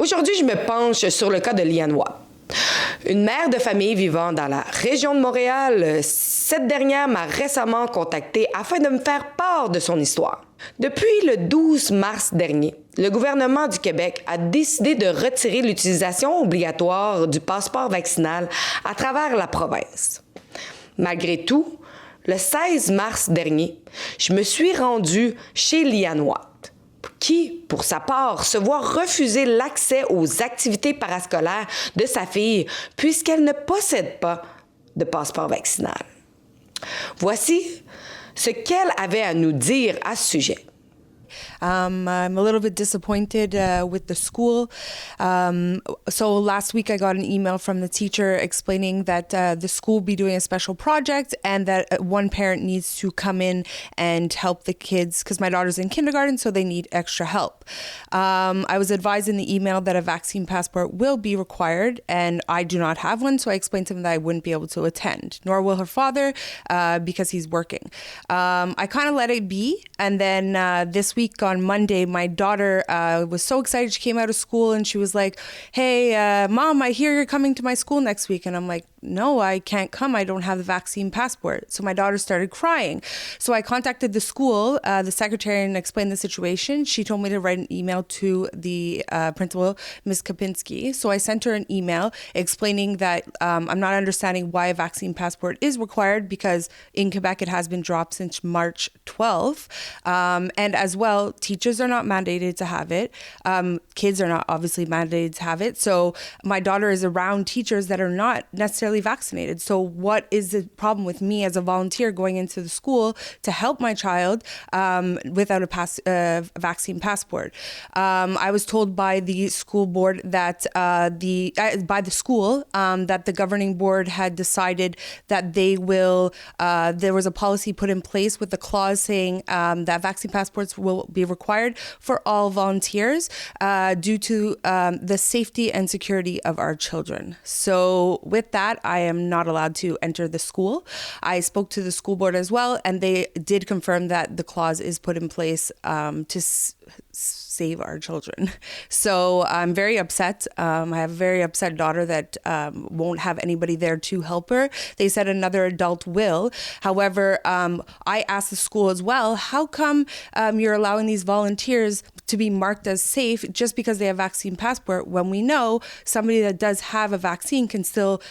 Aujourd'hui, je me penche sur le cas de Liane Watt. Une mère de famille vivant dans la région de Montréal, cette dernière m'a récemment contactée afin de me faire part de son histoire. Depuis le 12 mars dernier, le gouvernement du Québec a décidé de retirer l'utilisation obligatoire du passeport vaccinal à travers la province. Malgré tout, le 16 mars dernier, je me suis rendue chez Liane Watt, qui, pour sa part, se voit refuser l'accès aux activités parascolaires de sa fille puisqu'elle ne possède pas de passeport vaccinal. Voici ce qu'elle avait à nous dire à ce sujet. I'm a little bit disappointed with the school. So last week I got an email from the teacher explaining that the school will be doing a special project and that one parent needs to come in and help the kids because my daughter's in kindergarten, so they need extra help. I was advised in the email that a vaccine passport will be required and I do not have one, so I explained to him that I wouldn't be able to attend, nor will her father because he's working. I kind of let it be, and then this week on Monday, my daughter was so excited. She came out of school and she was like, hey, Mom, I hear you're coming to my school next week. And I'm like, no, I can't come. I don't have the vaccine passport. So my daughter started crying. So I contacted the school, the secretary, and explained the situation. She told me to write an email to the principal, Ms. Kapinski. So I sent her an email explaining that I'm not understanding why a vaccine passport is required because in Quebec it has been dropped since March 12th. And as well, teachers are not mandated to have it. Kids are not obviously mandated to have it. So my daughter is around teachers that are not necessarily vaccinated. So what is the problem with me as a volunteer going into the school to help my child without a vaccine passport? I was told by the school board that by the school that the governing board had decided that they will. There was a policy put in place with a clause saying that vaccine passports will be required for all volunteers due to the safety and security of our children. So with that, I am not allowed to enter the school. I spoke to the school board as well, and they did confirm that the clause is put in place to save our children. So I'm very upset. I have a very upset daughter that won't have anybody there to help her. They said another adult will. However, I asked the school as well, how come you're allowing these volunteers to be marked as safe just because they have vaccine passport when we know somebody that does have a vaccine can still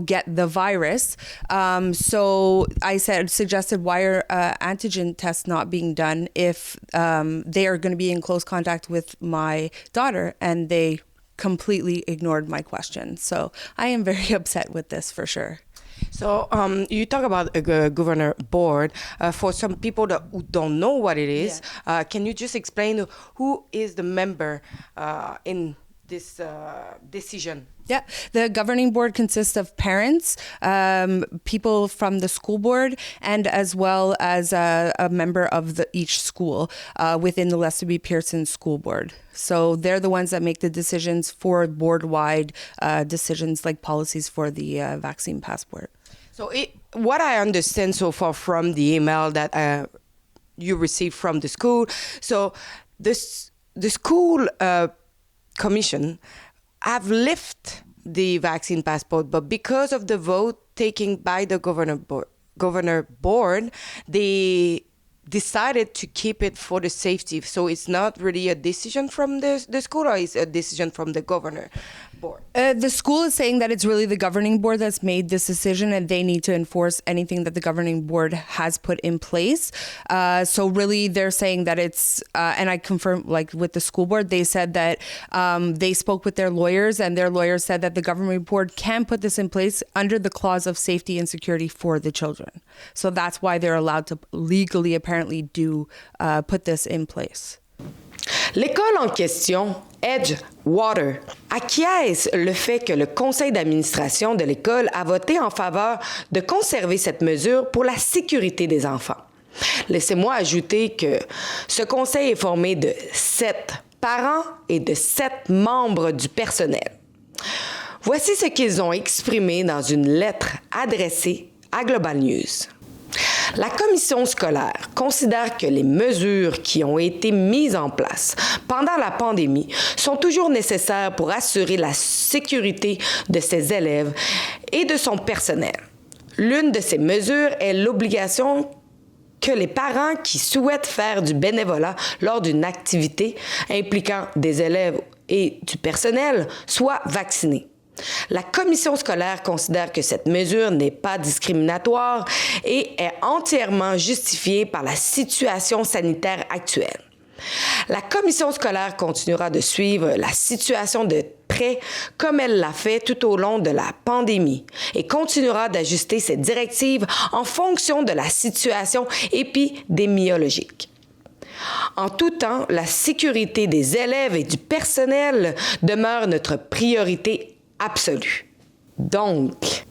get the virus. So I suggested why are antigen tests not being done if they are going to be in close contact with my daughter, and they completely ignored my question. So I am very upset with this for sure. So you talk about a governor board. For some people who don't know what it is, can you just explain who is the member in this decision? Yeah, the governing board consists of parents, people from the school board, and as well as a member of each school within the Lester B. Pearson School Board. So they're the ones that make the decisions for board-wide decisions like policies for the vaccine passport. So what I understand so far from the email that you received from the school, so the school commission have lifted the vaccine passport, but because of the vote taken by the governor board, they decided to keep it for the safety. So it's not really a decision from the school, or it's a decision from the governor board? The school is saying that it's really the governing board that's made this decision, and they need to enforce anything that the governing board has put in place. So really they're saying that it's, and I confirm with the school board, they said that they spoke with their lawyers, and their lawyers said that the governing board can put this in place under the clause of safety and security for the children. So that's why they're allowed to legally apparently put this in place. L'école en question, Edgewater, acquiesce le fait que le conseil d'administration de l'école a voté en faveur de conserver cette mesure pour la sécurité des enfants. Laissez-moi ajouter que ce conseil est formé de 7 parents et de 7 membres du personnel. Voici ce qu'ils ont exprimé dans une lettre adressée à Global News. La commission scolaire considère que les mesures qui ont été mises en place pendant la pandémie sont toujours nécessaires pour assurer la sécurité de ses élèves et de son personnel. L'une de ces mesures est l'obligation que les parents qui souhaitent faire du bénévolat lors d'une activité impliquant des élèves et du personnel soient vaccinés. La commission scolaire considère que cette mesure n'est pas discriminatoire et est entièrement justifiée par la situation sanitaire actuelle. La commission scolaire continuera de suivre la situation de près comme elle l'a fait tout au long de la pandémie et continuera d'ajuster ses directives en fonction de la situation épidémiologique. En tout temps, la sécurité des élèves et du personnel demeure notre priorité absolue. Donc,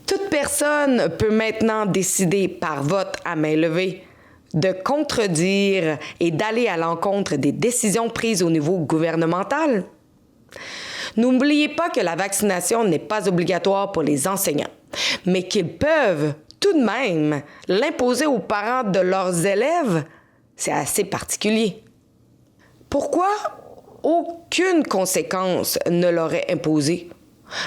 toute personne peut maintenant décider par vote à main levée de contredire et d'aller à l'encontre des décisions prises au niveau gouvernemental. N'oubliez pas que la vaccination n'est pas obligatoire pour les enseignants, mais qu'ils peuvent tout de même l'imposer aux parents de leurs élèves. C'est assez particulier. Pourquoi aucune conséquence ne leur est imposée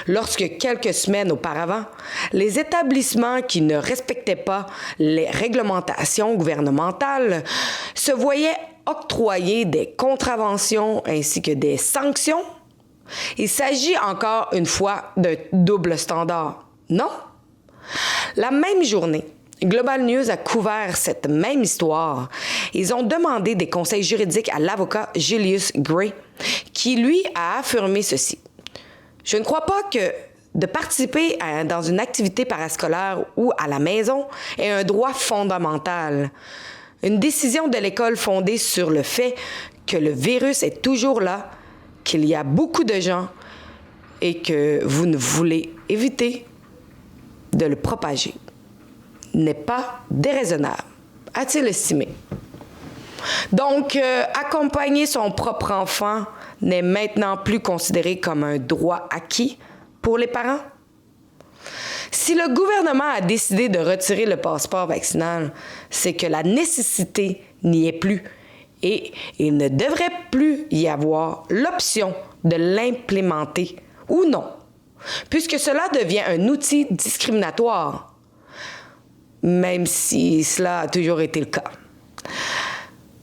lorsque quelques semaines auparavant, les établissements qui ne respectaient pas les réglementations gouvernementales se voyaient octroyer des contraventions ainsi que des sanctions? Il s'agit encore une fois d'un double standard, non? La même journée, Global News a couvert cette même histoire. Ils ont demandé des conseils juridiques à l'avocat Julius Gray, qui, lui, a affirmé ceci. « Je ne crois pas que de participer dans une activité parascolaire ou à la maison est un droit fondamental. Une décision de l'école fondée sur le fait que le virus est toujours là, qu'il y a beaucoup de gens et que vous ne voulez éviter de le propager n'est pas déraisonnable, a-t-il estimé. Donc, accompagner son propre enfant n'est maintenant plus considéré comme un droit acquis pour les parents? Si le gouvernement a décidé de retirer le passeport vaccinal, c'est que la nécessité n'y est plus et il ne devrait plus y avoir l'option de l'implémenter ou non, puisque cela devient un outil discriminatoire, même si cela a toujours été le cas.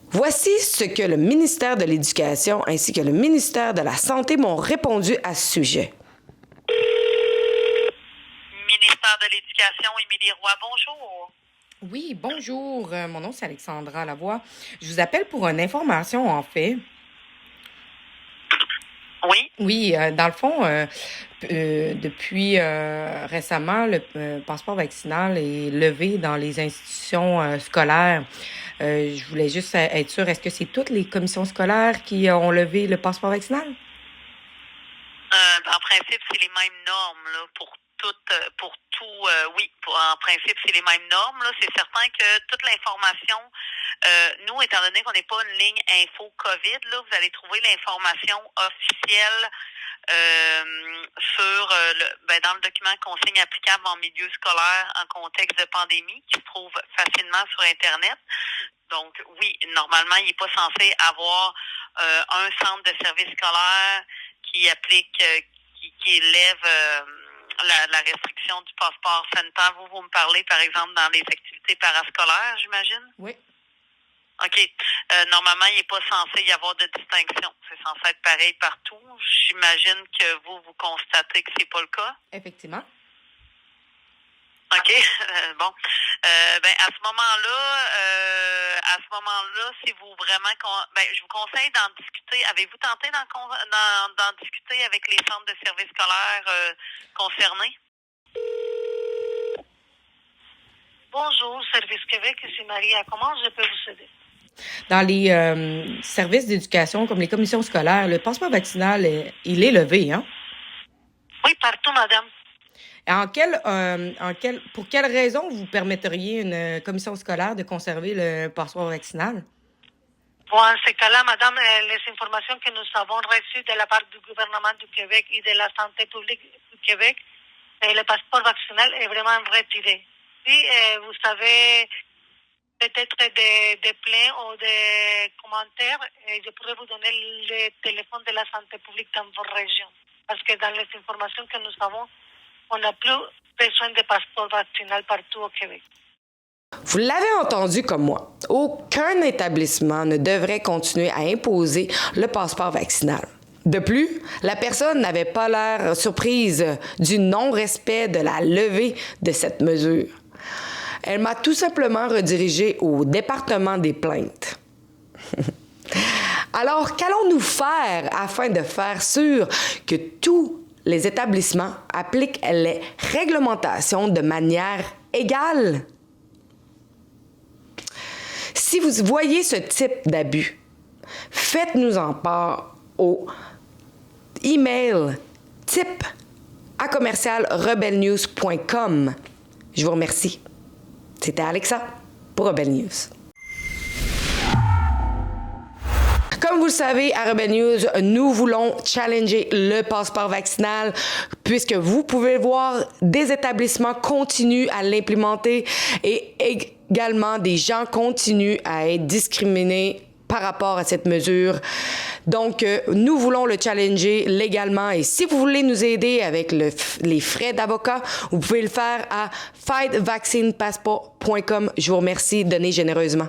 Voici ce que le ministère de l'Éducation ainsi que le ministère de la Santé m'ont répondu à ce sujet. Ministère de l'Éducation, Émilie Roy, bonjour. Oui, bonjour. Mon nom, c'est Alexandra Lavoie. Je vous appelle pour une information, en fait. Oui? Oui, dans le fond, depuis récemment, le passeport vaccinal est levé dans les institutions scolaires. Je voulais juste être sûre, est-ce que c'est toutes les commissions scolaires qui ont levé le passeport vaccinal? En principe, c'est les mêmes normes là, pour tout. Oui, en principe, c'est les mêmes normes. Là. C'est certain que toute l'information, nous, étant donné qu'on n'est pas une ligne info COVID, là, vous allez trouver l'information officielle dans le document consigne applicable en milieu scolaire en contexte de pandémie qui se trouve facilement sur Internet. Donc, oui, normalement, il n'est pas censé avoir un centre de service scolaire qui applique, qui élève la restriction du passeport sanitaire. Vous me parlez, par exemple, dans les activités parascolaires, j'imagine? Oui. OK. Normalement, il n'est pas censé y avoir de distinction. C'est censé être pareil partout. J'imagine que vous constatez que c'est pas le cas. Effectivement. OK. Bon. À ce moment-là, si vous vraiment... je vous conseille d'en discuter. Avez-vous tenté d'en discuter avec les centres de services scolaires concernés? Bonjour, Service Québec, ici Maria. Comment je peux vous aider? Dans les services d'éducation, comme les commissions scolaires, le passeport vaccinal, il est levé, hein? Oui, partout, madame. Pour quelle raison vous permetteriez une commission scolaire de conserver le passeport vaccinal? Bon, en ce cas-là, madame, les informations que nous avons reçues de la part du gouvernement du Québec et de la santé publique du Québec, le passeport vaccinal est vraiment retiré. Si vous savez peut-être des plaintes ou des commentaires, et je pourrais vous donner le téléphone de la santé publique dans vos régions. Parce que dans les informations que nous avons, on n'a plus besoin de passeport vaccinal partout au Québec. Vous l'avez entendu comme moi, aucun établissement ne devrait continuer à imposer le passeport vaccinal. De plus, la personne n'avait pas l'air surprise du non-respect de la levée de cette mesure. Elle m'a tout simplement redirigée au département des plaintes. Alors, qu'allons-nous faire afin de faire sûr que tous les établissements appliquent les réglementations de manière égale? Si vous voyez ce type d'abus, faites-nous en part au email type@rebelnews.com. Je vous remercie. C'était Alexa pour Rebel News. Comme vous le savez, à Rebel News, nous voulons challenger le passeport vaccinal puisque vous pouvez voir des établissements continuent à l'implémenter et également des gens continuent à être discriminés par rapport à cette mesure. Donc, nous voulons le challenger légalement et si vous voulez nous aider avec les frais d'avocat, vous pouvez le faire à fightvaccinepassport.com. Je vous remercie, donnez généreusement.